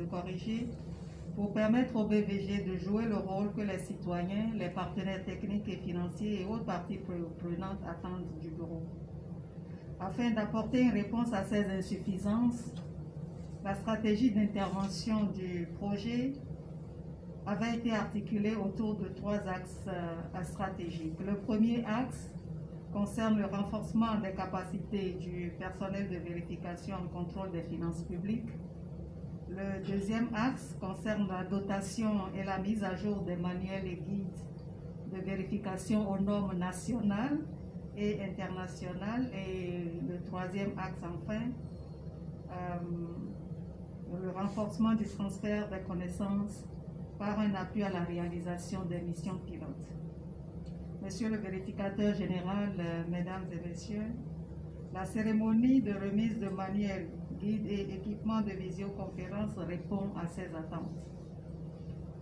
de corriger, pour permettre au BVG de jouer le rôle que les citoyens, les partenaires techniques et financiers et autres parties prenantes attendent du bureau. Afin d'apporter une réponse à ces insuffisances, la stratégie d'intervention du projet avait été articulée autour de 3 axes stratégiques. Le premier axe concerne le renforcement des capacités du personnel de vérification et contrôle des finances publiques. Le deuxième axe concerne la dotation et la mise à jour des manuels et guides de vérification aux normes nationales et internationales. Et le troisième axe, enfin, le renforcement du transfert des connaissances par un appui à la réalisation des missions pilotes. Monsieur le vérificateur général, mesdames et messieurs, la cérémonie de remise de manuels, guides et équipements de visioconférence répond à ces attentes.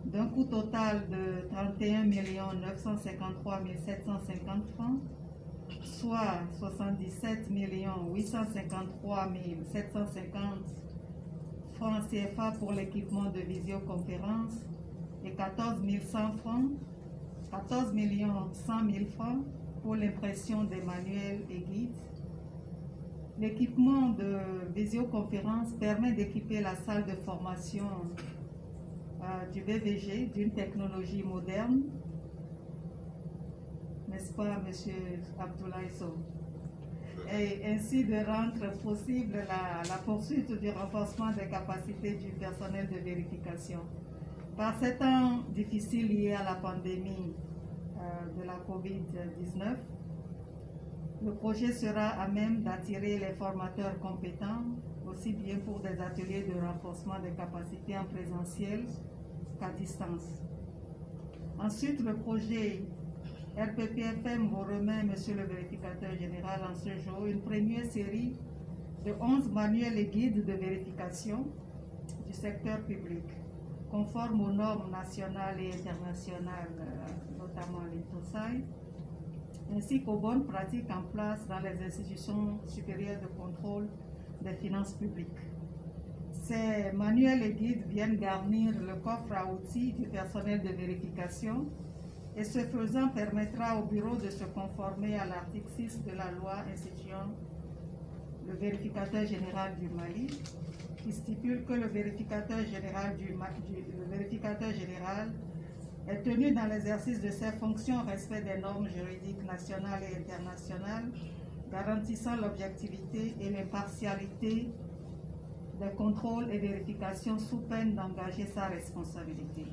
D'un coût total de 31 953 750 francs, soit 77 853 750 francs CFA pour l'équipement de visioconférence et 14 100 francs, 14 100 000 francs pour l'impression des manuels et guides. L'équipement de visioconférence permet d'équiper la salle de formation du BVG d'une technologie moderne, n'est-ce pas, M. Abdoulaye Sow, et ainsi de rendre possible la poursuite du renforcement des capacités du personnel de vérification. Par ces temps difficiles liés à la pandémie de la COVID-19, le projet sera à même d'attirer les formateurs compétents, aussi bien pour des ateliers de renforcement des capacités en présentiel qu'à distance. Ensuite, le projet RPPFM vous remet, Monsieur le vérificateur général, en ce jour, une première série de 11 manuels et guides de vérification du secteur public, conformes aux normes nationales et internationales, notamment les TOSAI, ainsi qu'aux bonnes pratiques en place dans les institutions supérieures de contrôle des finances publiques. Ces manuels et guides viennent garnir le coffre à outils du personnel de vérification et ce faisant permettra au bureau de se conformer à l'article 6 de la loi instituant le vérificateur général du Mali, qui stipule que le vérificateur général est tenu dans l'exercice de ses fonctions au respect des normes juridiques nationales et internationales, garantissant l'objectivité et l'impartialité des contrôles et vérifications sous peine d'engager sa responsabilité.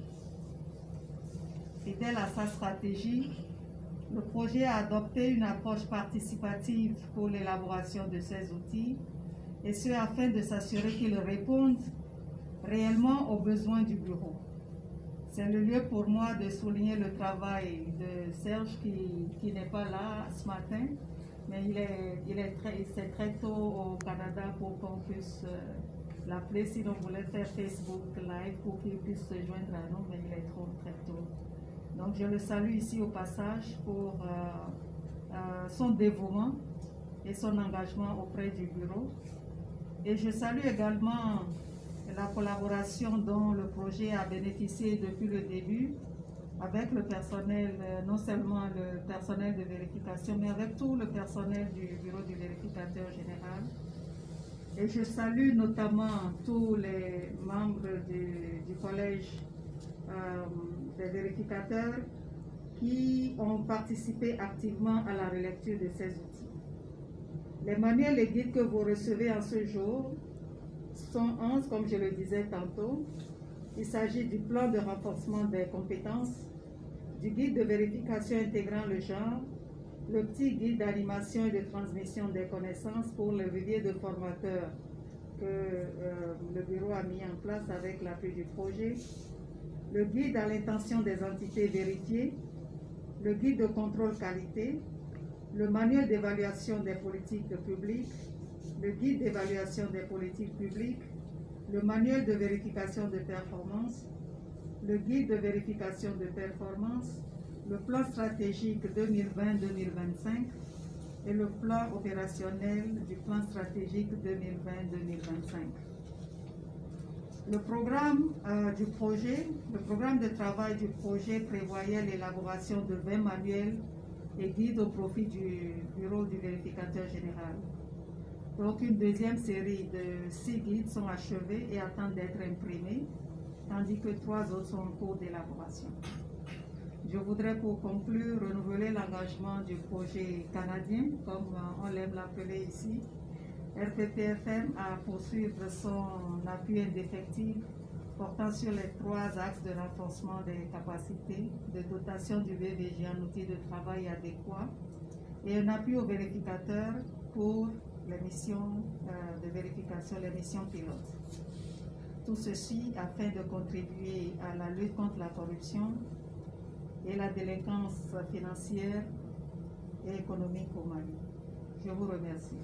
Fidèle à sa stratégie, le projet a adopté une approche participative pour l'élaboration de ces outils, et ce afin de s'assurer qu'ils répondent réellement aux besoins du bureau. C'est le lieu pour moi de souligner le travail de Serge qui n'est pas là ce matin, mais c'est très tôt au Canada pour qu'on puisse l'appeler si l'on voulait faire Facebook Live pour qu'il puisse se joindre à nous, mais il est très tôt. Donc je le salue ici au passage pour son dévouement et son engagement auprès du bureau. Et je salue également la collaboration dont le projet a bénéficié depuis le début avec le personnel, non seulement le personnel de vérification, mais avec tout le personnel du bureau du vérificateur général. Et je salue notamment tous les membres du collège des vérificateurs qui ont participé activement à la relecture de ces outils. Les manuels et guides que vous recevez en ce jour sont 11, comme je le disais tantôt. Il s'agit du plan de renforcement des compétences, du guide de vérification intégrant le genre, le petit guide d'animation et de transmission des connaissances pour le vivier de formateurs que le bureau a mis en place avec l'appui du projet, le guide à l'intention des entités vérifiées, le guide de contrôle qualité, le manuel d'évaluation des politiques publiques, le guide d'évaluation des politiques publiques, le manuel de vérification de performance, le guide de vérification de performance, le plan stratégique 2020-2025 et le plan opérationnel du plan stratégique 2020-2025. Le programme le programme de travail du projet prévoyait l'élaboration de 20 manuels et guides au profit du bureau du vérificateur général. Donc une deuxième série de 6 guides sont achevés et attendent d'être imprimés, tandis que 3 autres sont en cours d'élaboration. Je voudrais pour conclure renouveler l'engagement du projet canadien, comme on l'aime l'appeler ici, RPPFM, à poursuivre son appui indéfectible portant sur les 3 axes de renforcement des capacités, de dotation du VVG en outils de travail adéquats et un appui aux vérificateurs pour les missions de vérification, les missions pilotes. Tout ceci afin de contribuer à la lutte contre la corruption et la délinquance financière et économique au Mali. Je vous remercie.